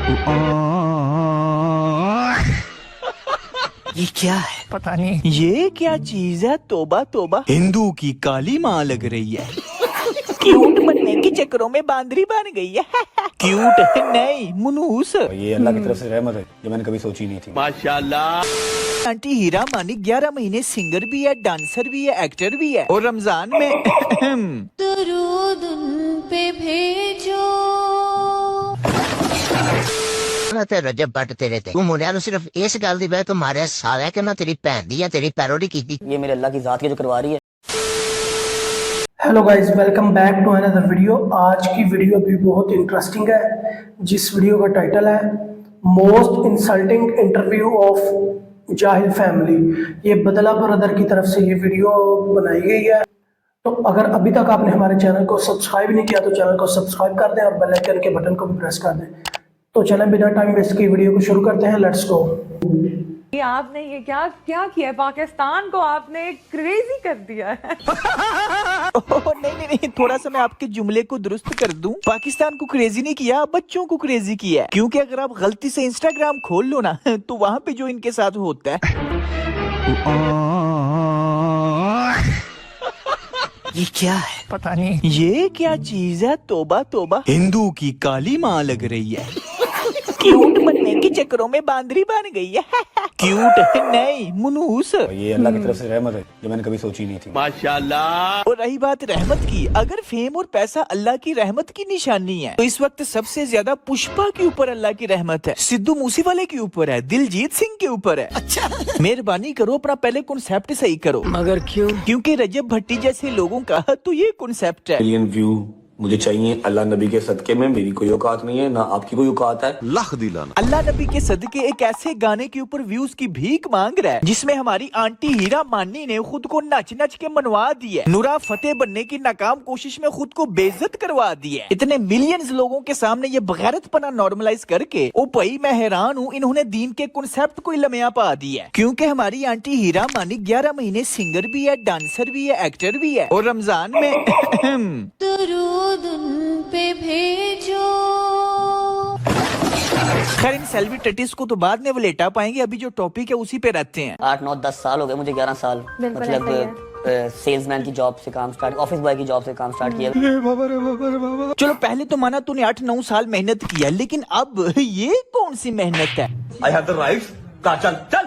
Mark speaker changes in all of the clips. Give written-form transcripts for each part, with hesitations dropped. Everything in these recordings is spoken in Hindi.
Speaker 1: ये क्या है? पता नहीं ये क्या चीज है। तोबा तोबा, हिंदू की काली माँ लग रही है। क्यूट बनने के चक्करों में बांदरी बन गई है। क्यूट नहीं, मुनूस।
Speaker 2: ये अल्लाह की तरफ से रहमत है जो मैंने कभी सोची नहीं थी।
Speaker 1: माशाल्लाह। आंटी हीरा मानी 11 महीने सिंगर भी है, डांसर भी है, एक्टर भी है, और रमजान में
Speaker 3: दुरूद उन पे भेजो।
Speaker 4: ਤੇ ਰਜਬ ਬੱਟ ਤੇਰੇ ਤੇ ਤੂੰ ਮੁੰਡਿਆਂ ਨੂੰ ਸਿਰਫ ਇਸ ਗੱਲ ਦੀ ਵਜ੍ਹਾ ਤੋਂ ਮਾਰਿਆ ਸਾਲਿਆ ਕਿ ਮੈਂ ਤੇਰੀ ਭੈਣ ਦੀ ਜਾਂ ਤੇਰੀ ਪੈਰੋਡੀ ਕੀਤੀ।
Speaker 5: ये मेरे अल्लाह की जात के जो करवा रही है।
Speaker 6: Hello guys, welcome back to another video. आज की वीडियो भी बहुत इंटरेस्टिंग है, जिस वीडियो का टाइटल है मोस्ट इंसल्टिंग इंटरव्यू ऑफ जाहिल फैमिली। ये बदला ब्रदर की तरफ से ये वीडियो बनाई गई है। तो अगर अभी तक आपने हमारे चैनल को सब्सक्राइब नहीं किया तो चैनल को सब्सक्राइब कर दें और बेल आइकन के बटन को भी प्रेस कर दें। तो चलें बिना टाइम वेस्ट की वीडियो को शुरू करते हैं। Let's go.
Speaker 7: ये आपने ये क्या किया है? पाकिस्तान को आपने क्रेजी कर दिया है।
Speaker 1: नहीं, थोड़ा सा मैं आपके जुमले को दुरुस्त कर दूं। पाकिस्तान को क्रेजी नहीं किया, बच्चों को क्रेजी किया है। क्योंकि अगर आप गलती से इंस्टाग्राम खोल लो ना तो वहाँ पे जो इनके साथ होता है। ये क्या है? पता नहीं ये क्या चीज है। तोबा तोबा, हिंदू की काली माँ लग रही है। क्यूट बनने के चक्करों में बांदरी बन गई है। क्यूट नहीं, मुनूस।
Speaker 2: ये अल्लाह की तरफ से रहमत है जो मैंने कभी सोची नहीं थी।
Speaker 1: माशाल्लाह। और रही बात रहमत की, अगर फेम और पैसा अल्लाह की रहमत की निशानी है तो इस वक्त सबसे ज्यादा पुष्पा के ऊपर अल्लाह की रहमत है, सिद्धू मूसेवाले के ऊपर है, दिलजीत सिंह के ऊपर है। अच्छा, मेहरबानी करो अपना पहले कॉन्सेप्ट सही करो। मगर क्यों? क्योंकि रजब भट्टी जैसे लोगों का तो ये कॉन्सेप्ट है।
Speaker 2: मिलियन व्यू मुझे चाहिए, अल्लाह नबी के सदके में मेरी कोई औकात नहीं है, ना आपकी कोई औकात है। लख दिलाना। अल्लाह
Speaker 1: नबी के सदके एक ऐसे गाने के ऊपर व्यूज की भीख मांग रहा है जिसमें हमारी आंटी हीरा मानी ने खुद को नच नच के मनवा दी है। नूरा फतेह बनने की नाकाम कोशिश में खुद को बेइज्जत करवा दी है। इतने मिलियंस लोगों के सामने ये बगैरतपना नॉर्मलाइज करके ओ भाई मैं हैरान हूँ, इन्होंने दीन के कॉन्सेप्ट को लम्या पा दिया है। क्योंकि हमारी आंटी हीरा मानी 11 महीने सिंगर भी है, डांसर भी है, एक्टर भी है, और रमजान में
Speaker 3: दुरूद उन पे भेजो।
Speaker 1: खैर इन सेलिब्रिटीज को तो बाद में वलेटा पाएंगे, अभी जो टॉपिक है उसी पे रहते हैं।
Speaker 5: 8, 9, 10 साल हो गए मुझे, 11 साल मतलब सेल्समैन की जॉब से काम स्टार्ट, ऑफिस बॉय की जॉब से काम स्टार्ट किया।
Speaker 1: चलो पहले तो माना तूने 8-9 साल मेहनत किया, लेकिन अब ये कौन सी मेहनत है?
Speaker 2: I have the rights. चल चल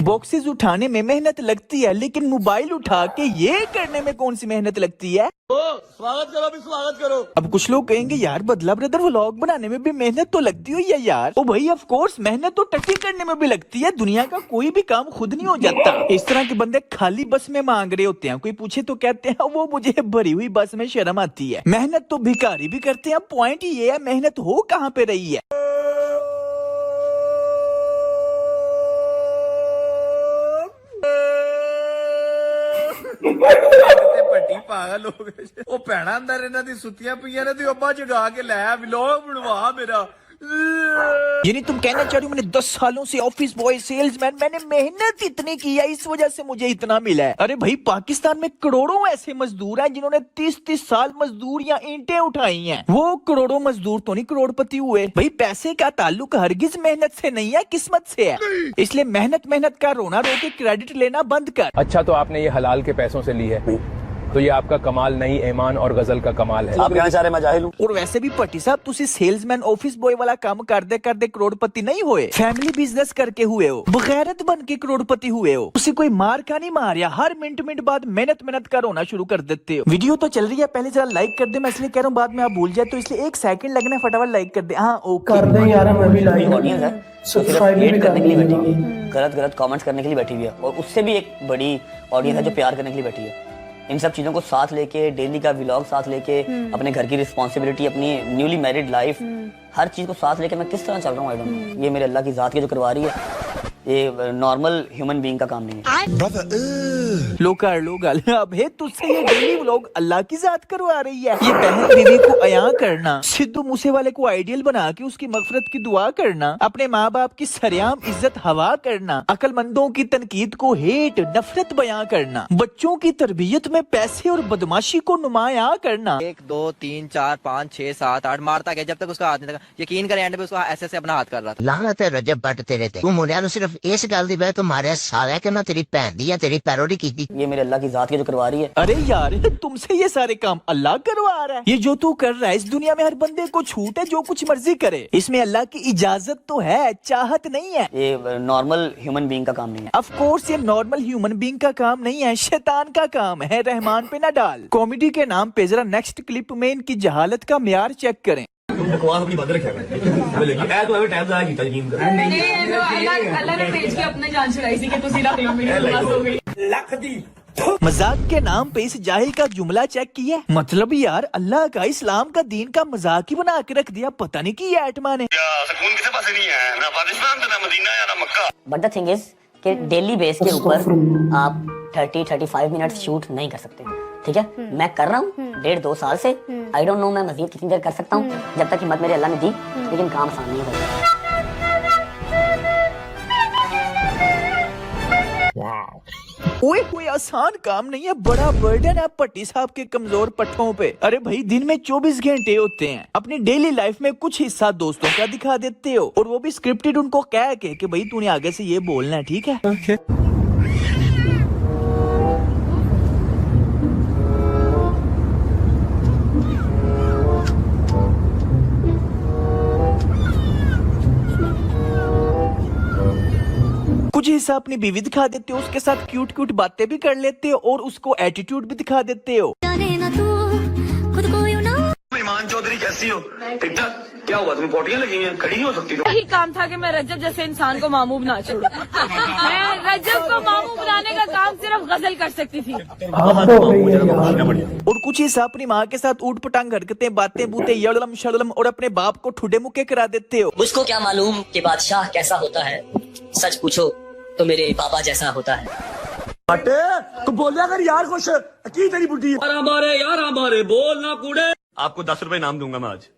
Speaker 1: बॉक्सेस उठाने में मेहनत लगती है, लेकिन मोबाइल उठा के ये करने में कौन सी मेहनत लगती है?
Speaker 2: स्वागत करो, भी स्वागत करो।
Speaker 1: अब कुछ लोग कहेंगे यार बदला ब्रदर व्लॉग बनाने में भी मेहनत तो लगती हुई है यार। ओ भाई ऑफ कोर्स मेहनत तो टट्टी करने में भी लगती है। दुनिया का कोई भी काम खुद नहीं हो जाता। इस तरह के बंदे खाली बस में मांग रहे होते हैं, कोई पूछे तो कहते हैं वो मुझे भरी हुई बस में शर्म आती है। मेहनत तो भिखारी भी करते हैं। पॉइंट ये है मेहनत हो कहाँ पे रही है।
Speaker 8: ਭੱਟੀ ਪਾਗਲ ਹੋ ਗਏ। ਉਹ ਭੈਣਾਂ ਅੰਦਰ ਇਹਨਾਂ ਦੀ ਸੁੱਤੀਆਂ ਪਈਆਂ ਨੇ ਤੇ ਅੱਬਾ ਜਗਾ ਕੇ ਲੈ ਵਲੌਗ ਬਣਵਾ ਮੇਰਾ।
Speaker 1: यानी तुम कहना चाह रही हो मैंने 10 सालों से ऑफिस बॉय, सेल्समैन, मैंने मेहनत इतनी की है, इस वजह से मुझे इतना मिला है। अरे भाई पाकिस्तान में करोड़ों ऐसे मजदूर हैं जिन्होंने 30-30 साल मजदूर या ईंटें उठाई हैं। वो करोड़ों मजदूर तो नहीं करोड़पति हुए। भाई पैसे का ताल्लुक हरगिज मेहनत से नहीं है, किस्मत से है। इसलिए मेहनत का रोना रो के क्रेडिट लेना बंद कर।
Speaker 9: अच्छा तो आपने ये हलाल के पैसों से ली है तो ये आपका कमाल नहीं, ईमान और गजल का कमाल है।
Speaker 5: आप कहना चाह रहे मैं जाहिल हूँ।
Speaker 1: और वैसे भी भट्टी साहब तुसी सेल्समैन ऑफिस बॉय वाला काम करते करते करोड़पति नहीं हुए, फैमिली बिजनेस करके हुए हो, बगैरत बन के करोड़पति हुए हो। उसे कोई मार का नहीं मारिया, हर मिनट बाद मेहनत का रोना शुरू कर देते हो। वीडियो तो चल रही है, पहले जरा लाइक कर दे। मैं इसलिए कह रहा हूँ बाद में आप भूल जाए तो इसलिए 1 सेकंड लगना, फटाफट लाइक कर दे। हाँ ओके
Speaker 6: कर दे यार, मैं भी लाइक
Speaker 5: ऑडियंस है
Speaker 6: सब्सक्राइब भी
Speaker 5: करने के लिए बैठी हुई
Speaker 6: करनी
Speaker 5: है, गलत कमेंट्स करने के लिए बैठी हुई है, और उससे भी एक बड़ी ऑडियंस है जो प्यार करने के लिए बैठी है। इन सब चीजों को साथ लेके, डेली का व्लॉग साथ लेके, अपने घर की रिस्पॉन्सिबिलिटी, अपनी न्यूली मैरिड लाइफ, हर चीज को साथ लेके मैं किस तरह चल रहा हूँ आई डोंट नो। ये मेरे अल्लाह की जात के जो करवा रही है, ये नॉर्मल ह्यूमन बीइंग का काम नहीं है।
Speaker 1: लो कर लो गल। अबे तुझसे ये डेली व्लॉग अल्लाह की जात करवा रही है। ये बहन बीवी को अया करना, सिद्धू मूसे वाले को आइडियल बना के उसकी मगफरत की दुआ करना, अपने माँ बाप की सरेआम इज्जत हवा करना, अक्लमंदों की तनकीद को हेट नफरत बयां करना, बच्चों की तरबियत में पैसे और बदमाशी को नुमाया करना।
Speaker 10: 1 2 3 4 5 6 7 8 मारता गया जब तक उसका हाथ नहीं लगा। यकीन करे एंड पे उसका ऐसे ऐसे अपना हाथ कर रहा था।
Speaker 4: ਲਾਹਨਤ ਹੈ ਰਜਬ ਬੱਟ ਤੇਰੇ ਤੇ ਤੂੰ ਮੁੰਡਿਆਂ ਨੂੰ ਸਿਰਫ ਇਸ ਗੱਲ ਦੀ ਵਜ੍ਹਾ ਤੋਂ ਮਾਰਿਆ ਸਾਲਿਆ ਕਿ ਨਾ ਤੇਰੀ ਭੈਣ ਦੀ ਜਾਂ ਤੇਰੀ ਪੈਰੋਡੀ ਕੀਤੀ।
Speaker 5: ये मेरे अल्लाह की जात की जो करवा रही है।
Speaker 1: अरे यार तुमसे ये सारे काम अल्लाह करवा रहा है। ये जो तू कर रहा है, इस दुनिया में हर बंदे को छूट है जो कुछ मर्जी करे। इसमें अल्लाह की इजाजत तो है, चाहत नहीं है।
Speaker 5: ये नॉर्मल ह्यूमन बीइंग का काम नहीं है।
Speaker 1: ऑफ कोर्स ये नॉर्मल ह्यूमन बीइंग का काम नहीं है, शैतान का काम है। रहमान पे ना डाल। कॉमेडी के नाम पे जरा नेक्स्ट क्लिप में इनकी जहालत का म्यार चेक करें।
Speaker 2: बकवास अपनी बंद रखा है तो टाइम जाया कीता यकीन कर
Speaker 7: अल्लाह ने भेज के अपने जान छुड़ाई सी कि तुसी रख लो, मेरी बकवास हो गई।
Speaker 2: लख दी
Speaker 1: मजाक के नाम पे इस जाहिल का जुमला चेक किया। मतलब यार अल्लाह का इस्लाम का दीन का मजाक ही बना के रख दिया। पता नहीं की एटमा ने।
Speaker 2: सुकून किसी पास नहीं है, ना पाकिस्तान ना मदीना या ना मक्का।
Speaker 5: बट द थिंग इज कि डेली बेस के ऊपर आप 30-35 मिनट शूट नहीं कर सकते, ठीक है। मैं कर रहा हूँ 1.5-2 साल से। आई डोंट नो मैं मजीद कितनी देर कर सकता हूँ, जब तक हिम्मत मेरे अल्लाह ने दी, लेकिन काम आसान नहीं होगा।
Speaker 1: ओए कोई आसान काम नहीं है, बड़ा बर्डन है पट्टी साहब के कमजोर पट्टों पे। अरे भाई दिन में 24 घंटे होते हैं। अपनी डेली लाइफ में कुछ हिस्सा दोस्तों का दिखा देते हो, और वो भी स्क्रिप्टेड उनको कह के कि भाई तूने आगे से ये बोलना है, ठीक है। कुछ हिस्सा अपनी बीवी दिखा देते हो, उसके साथ क्यूट क्यूट बातें भी कर लेते हो, और उसको एटीट्यूड भी दिखा देते हो।
Speaker 2: ईमान चौधरी कैसी हो? ठीक ठाक? क्या हुआ, तुम्हें पोटियां लगी हैं, खड़ी नहीं हो सकती?
Speaker 7: यही काम था कि मैं रजब जैसे इंसान को मामू बना छोड़ूं। मैं रजब को मामू बनाने का काम सिर्फ गजल कर सकती थी।
Speaker 1: और कुछ हिस्सा अपनी माँ के साथ ऊट पटांग हरकतें, बातें बूते, यड़लम शड़लम, और अपने बाप को ठुडे मुक्के करा देते हो।
Speaker 5: मुझको क्या मालूम कि बादशाह कैसा होता है, सच पूछो तो मेरे पापा जैसा होता है।
Speaker 2: तू बोलिया कर यार कुछ, की तेरी बुढ़ी यार हमारे बोल ना कूड़े। आपको 10 रुपए इनाम दूंगा मैं आज।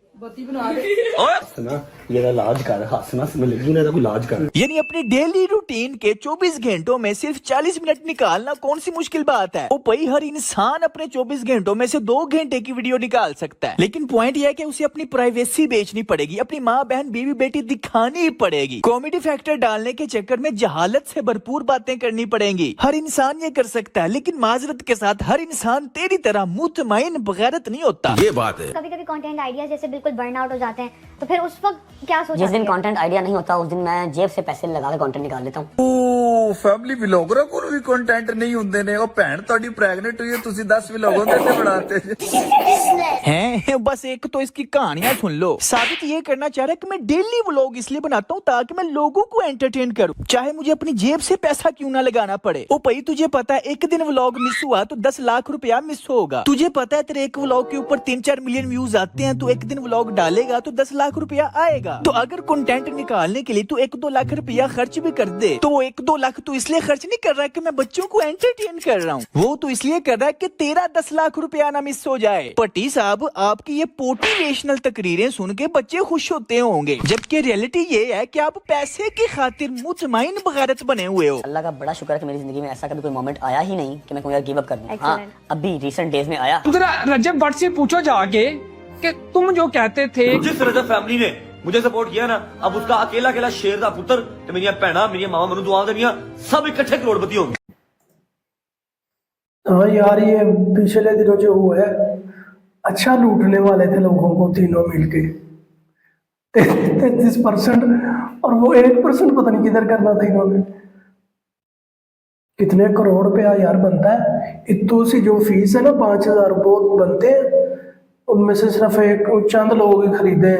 Speaker 2: ये इलाज कर, हंसना समझ लगी ना, कोई इलाज कर।
Speaker 1: यानी अपनी डेली रूटीन के 24 घंटों में सिर्फ 40 मिनट निकालना कौन सी मुश्किल बात है। ओ भाई हर इंसान अपने 24 घंटों में से 2 घंटे की वीडियो निकाल सकता है, लेकिन पॉइंट यह है कि उसे अपनी प्राइवेसी बेचनी पड़ेगी, अपनी माँ बहन बीवी बेटी दिखानी पड़ेगी। कॉमेडी फैक्टर डालने के चक्कर में जहालत से भरपूर बातें करनी पड़ेंगी। हर इंसान ये कर सकता है, लेकिन माजरत के साथ हर इंसान तेरी तरह मुतमईन बगैरत नहीं होता।
Speaker 2: ये बात है।
Speaker 11: कभी कभी कंटेंट आइडिया जैसे बिल्कुल बर्न आउट हो जाते हैं, तो फिर उस वक्त क्या सोचते हैं?
Speaker 5: जिस दिन कंटेंट आइडिया नहीं होता उस दिन मैं जेब से पैसे लगा के कंटेंट निकाल लेता हूँ।
Speaker 8: फैमिली व्लॉगरों को भी कंटेंट नहीं ਹੁੰਦੇ ਨੇ। ਉਹ ਭੈਣ ਤੁਹਾਡੀ प्रेग्नेंट हुई है, ਤੁਸੀਂ 10 व्लॉगों के बनाते
Speaker 1: हैं। बस एक तो इसकी कहानियां सुन लो। साबित ये करना चाह रहा है कि मैं डेली व्लॉग इसलिए बनाता हूँ ताकि मैं लोगों को एंटरटेन करूँ, चाहे मुझे अपनी जेब से पैसा क्यों ना लगाना पड़े। ओ भाई तुझे पता है एक दिन व्लॉग मिस हुआ तो 10 लाख रुपया मिस होगा। तुझे पता है तेरे एक व्लॉग के ऊपर 3-4 मिलियन व्यूज आते हैं, तो एक दिन व्लॉग डालेगा तो 10 लाख रुपया आएगा। तो अगर कंटेंट निकालने के लिए तू 1-2 लाख रुपया खर्च भी कर दे, तो वो 1-2 लाख तू इसलिए खर्च नहीं कर रहा है कि मैं बच्चों को एंटरटेन कर रहा हूँ, वो तो इसलिए कर रहा है कि तेरा 10 लाख रुपया ना मिस हो जाए। पट्टी साहब आपकी ये मोटिवेशनल तकरीरें सुन के बच्चे खुश होते होंगे, जबकि रियलिटी ये है कि आप पैसे की खातिर मुतमईन बगैरत बने हुए हो।
Speaker 5: अल्लाह का बड़ा शुक्र है कि मेरी जिंदगी में ऐसा कभी कोई मोमेंट आया ही नहीं कि मैं कहूँ यार गिव अप कर दूं। हाँ अभी रिसेंट डेज में आया।
Speaker 10: जरा रजब भट्ट से पूछो जाके कि तुम जो कहते थे,
Speaker 2: जिस रजब फैमिली ने मुझे सपोर्ट किया ना, अब उसका अकेला अकेला शेर दा पुत्र ते मेरी भैणा, मेरी मामा मनु दुआ देनियां, सब इकट्ठे करोड़पति होंगे।
Speaker 6: हाँ यार ये पिछले दिनों जो हुआ है, अच्छा लूटने वाले थे लोगों को तीनों मिलके 33%, और वो 1% पता नहीं किधर करना था इन्होंने। कितने करोड़ रुपया यार बनता है। इतू सी जो फीस है ना 5,000 बहुत बनते हैं, उनमें से सिर्फ एक चंद लोग ही खरीदे।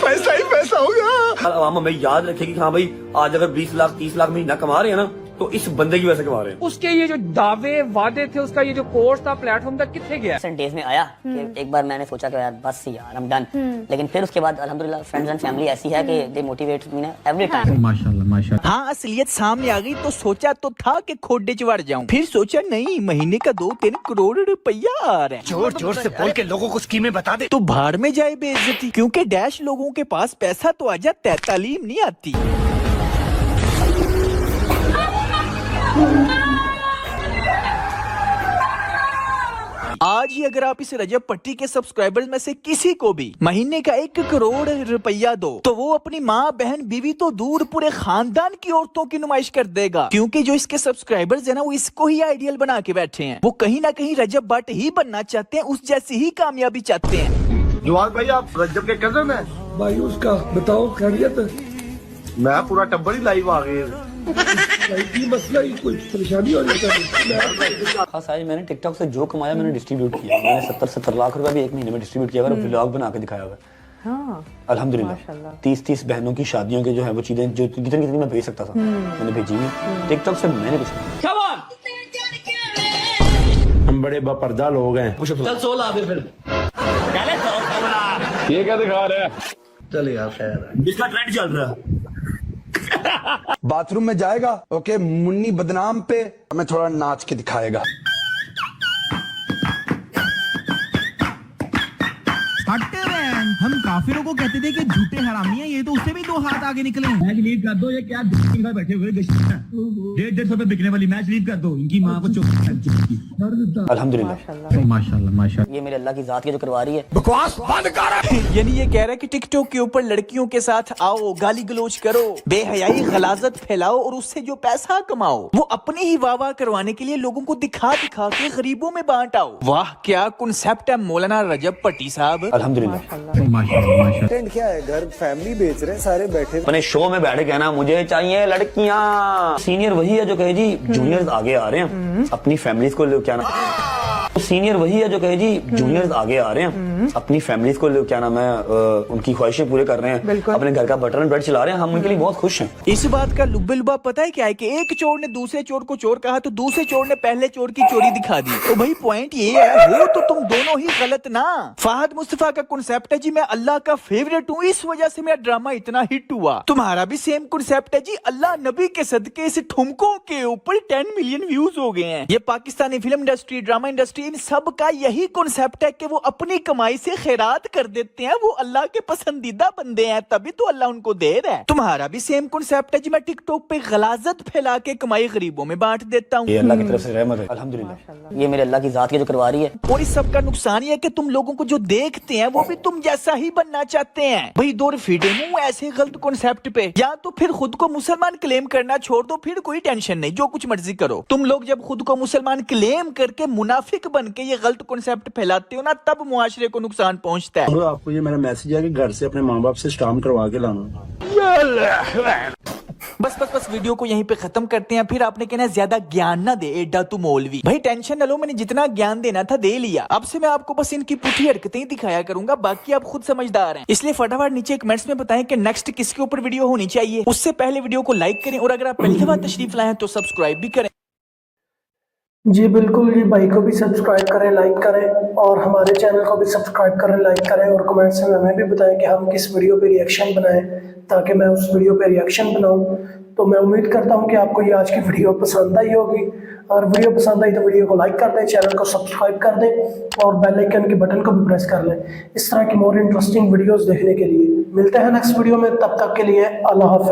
Speaker 2: पैसा ही पैसा होगा। आवाम हमें याद रखेगी, हाँ भाई आज अगर 20 लाख 30 लाख महीना कमा रहे हैं ना, तो इस बंदे की वजह से कमा रहे हैं।
Speaker 12: उसके ये जो दावे वादे थे, उसका ये जो कोर्स था, प्लेटफॉर्म था, कितने गया?
Speaker 5: डेज में आया कि एक बार मैंने सोचा कि यार बस यार I'm done, लेकिन फिर उसके बाद अल्हम्दुलिल्लाह फ्रेंड्स एंड फैमिली ऐसी है कि दे मोटिवेट मी ना एवरी टाइम।
Speaker 1: माशाल्लाह माशाल्लाह। हाँ, असलियत सामने आ गई तो सोचा तो था कि खोडे चढ़ जाऊं, फिर सोचा नहीं, महीने का 2-3 करोड़ रुपया आ रहा है।
Speaker 8: जोर जोर से बोल के लोगों को स्कीमें बता दे।
Speaker 1: तो भाड़ में जाए बेइज्जती, क्योंकि डैश लोगों के पास पैसा तो आ जाता है, तालीम नहीं आती। आज ही अगर आप इस रजब पट्टी के सब्सक्राइबर्स में से किसी को भी महीने का 1 करोड़ रुपया दो, तो वो अपनी माँ बहन बीवी तो दूर पूरे खानदान की औरतों की नुमाइश कर देगा। क्योंकि जो इसके सब्सक्राइबर्स है ना, वो इसको ही आइडियल बना के बैठे हैं। वो कहीं ना कहीं रजब भट्ट ही बनना चाहते हैं, उस जैसी ही कामयाबी चाहते हैं।
Speaker 8: जवाब भाई, आप रजब के कजन हैं?
Speaker 6: भाई उसका बताओ खैरियत?
Speaker 8: मैं पूरा टब्बर ही लाइव आ गए।
Speaker 6: मसला ही कोई परेशानी हो रही है?
Speaker 5: खास आज मैंने टिकटॉक से जो कमाया मैंने डिस्ट्रीब्यूट किया। मैंने 70 लाख रुपया भी एक महीने में डिस्ट्रीब्यूट किया और व्लॉग बना के दिखाया हुआ है। अल्हम्दुलिल्लाह 30 बहनों की शादियों के जो है वो चीजें जो जितनी मैं भेज सकता था मैंने भेजी हुई। टिकटॉक से मैंने कुछ नहीं।
Speaker 8: हम बड़े बापर्दा लोग हैं।
Speaker 2: चल 100 ला दे फिर।
Speaker 9: ये क्या दिखा रहा है?
Speaker 8: चल यार खैर,
Speaker 2: इसका ट्रेंड चल रहा है।
Speaker 8: बाथरूम में जाएगा, ओके, मुन्नी बदनाम पे हमें थोड़ा नाच के दिखाएगा।
Speaker 1: हम काफिरों को कहते थे कि झूठे हरामी हैं, ये तो उससे भी 2 हाथ आगे निकले। मैच लीव कर दो, ये क्या बैठे हुए 150 रुपए बिकने वाली मैच लीव कर दो, इनकी माँ को
Speaker 5: अल्हम्दुलिल्लाह
Speaker 1: माशाल्लाह माशाल्लाह।
Speaker 5: ये मेरे अल्लाह की जात की जो करवा रही है।
Speaker 8: बकवास बंद कर।
Speaker 1: यानी ये कह रहा है कि टिकटॉक के ऊपर लड़कियों के साथ आओ, गाली गलोच करो, बेहयाई गलाजत फैलाओ और उससे जो पैसा कमाओ वो अपनी ही वाह करवाने के लिए लोगों को दिखा दिखा के गरीबों में बांट आओ। वाह क्या कॉन्सेप्ट है मौलाना रजब पट्टी साहब।
Speaker 5: अल्हम्दुलिल्लाह
Speaker 8: ट्रेंड क्या है? घर फैमिली बेच रहे हैं, सारे बैठे
Speaker 5: अपने शो में बैठे कहना मुझे चाहिए लड़कियां। सीनियर वही है जो कहे जी जूनियर्स आगे आ रहे हैं अपनी फैमिलीज को क्या ना। सीनियर वही है जो कहे जी जूनियर्स आगे आ रहे हैं अपनी फैमिलीज को क्या नाम है उनकी ख्वाहिशें पूरे कर रहे हैं, अपने घर का बटर एंड ब्रेड चला रहे हैं। हम उनके लिए बहुत खुश हैं।
Speaker 1: इस बात का लुब्बे लुबा पता है क्या है कि एक चोर ने दूसरे चोर को चोर कहा तो दूसरे चोर ने पहले चोर की चोरी दिखा दी। तो भाई पॉइंट ये है, हो तो तुम दोनों ही गलत ना। फहद मुस्तफा का कॉन्सेप्ट है जी मैं अल्लाह का फेवरेट हूँ, इस वजह से मेरा ड्रामा इतना हिट हुआ। तुम्हारा भी सेम कॉन्सेप्ट है जी, अल्लाह नबी के सदके इस ठुमकों के ऊपर 10 मिलियन व्यूज हो गए हैं। ये Pakistani film industry, drama industry, इन सब का यही कॉन्सेप्ट है कि वो अपनी कमाई से खैरात कर देते हैं। वो अल्लाह के पसंदीदा बंदे हैं, तभी तो अल्लाह उनको दे रहा है। तुम्हारा भी सेम कॉन्सेप्ट है जी मैं टिकटॉक पे गलाजत फैला के कमाई गरीबों में बांट देता हूँ।
Speaker 5: ये अल्लाह की तरफ से रहमत है अल्हम्दुलिल्लाह। ये मेरे अल्लाह की जात की जो करवा रही है।
Speaker 1: और इस सब का नुकसान ये है कि तुम लोगों को जो देखते हैं वो भी तुम जैसा ही बनना चाहते हैं। भाई दूर फीटे मुंह ऐसे गलत कॉन्सेप्ट पे, या तो फिर खुद को मुसलमान क्लेम करना छोड़ दो, फिर कोई टेंशन नहीं, जो कुछ मर्जी करो। तुम लोग जब खुद को मुसलमान क्लेम करके मुनाफिक बन के ये गलत कॉन्सेप्ट फैलाते हो ना, तब मुआशरे को नुकसान पहुंचता है।
Speaker 8: आपको ये मेरा मैसेज है कि घर से अपने माँ बाप से स्टाम्प करवा के लाना।
Speaker 1: बस वीडियो को यहीं पे खत्म करते हैं। फिर आपने कहना ज्यादा ज्ञान ना दे एडा तू मौलवी। भाई टेंशन न लो, मैंने जितना ज्ञान देना था दे लिया। अब से मैं आपको बस इनकी पुठी हरकतें ही दिखाया करूंगा, बाकी आप खुद समझदार हैं। इसलिए फटाफट नीचे कमेंट्स में बताएं कि नेक्स्ट किसके ऊपर वीडियो होनी चाहिए। उससे पहले वीडियो को लाइक करें और अगर आप पहली दफा तशरीफ लाए हैं तो सब्सक्राइब भी करें।
Speaker 6: जी बिल्कुल जी, भाई को भी सब्सक्राइब करें, लाइक करें और हमारे चैनल को भी सब्सक्राइब करें, लाइक करें और कमेंट्स में हमें भी बताएं कि हम किस वीडियो पे रिएक्शन बनाएं ताकि मैं उस वीडियो पे रिएक्शन बनाऊं। तो मैं उम्मीद करता हूं कि आपको ये आज की वीडियो पसंद आई होगी, और वीडियो पसंद आई तो वीडियो को लाइक कर दें, चैनल को सब्सक्राइब कर दें और बेल आइकन के बटन को भी प्रेस कर लें इस तरह की मोर इंटरेस्टिंग वीडियोज़ देखने के लिए। मिलते हैं नेक्स्ट वीडियो में, तब तक के लिए अल्लाह हाफ़िज़।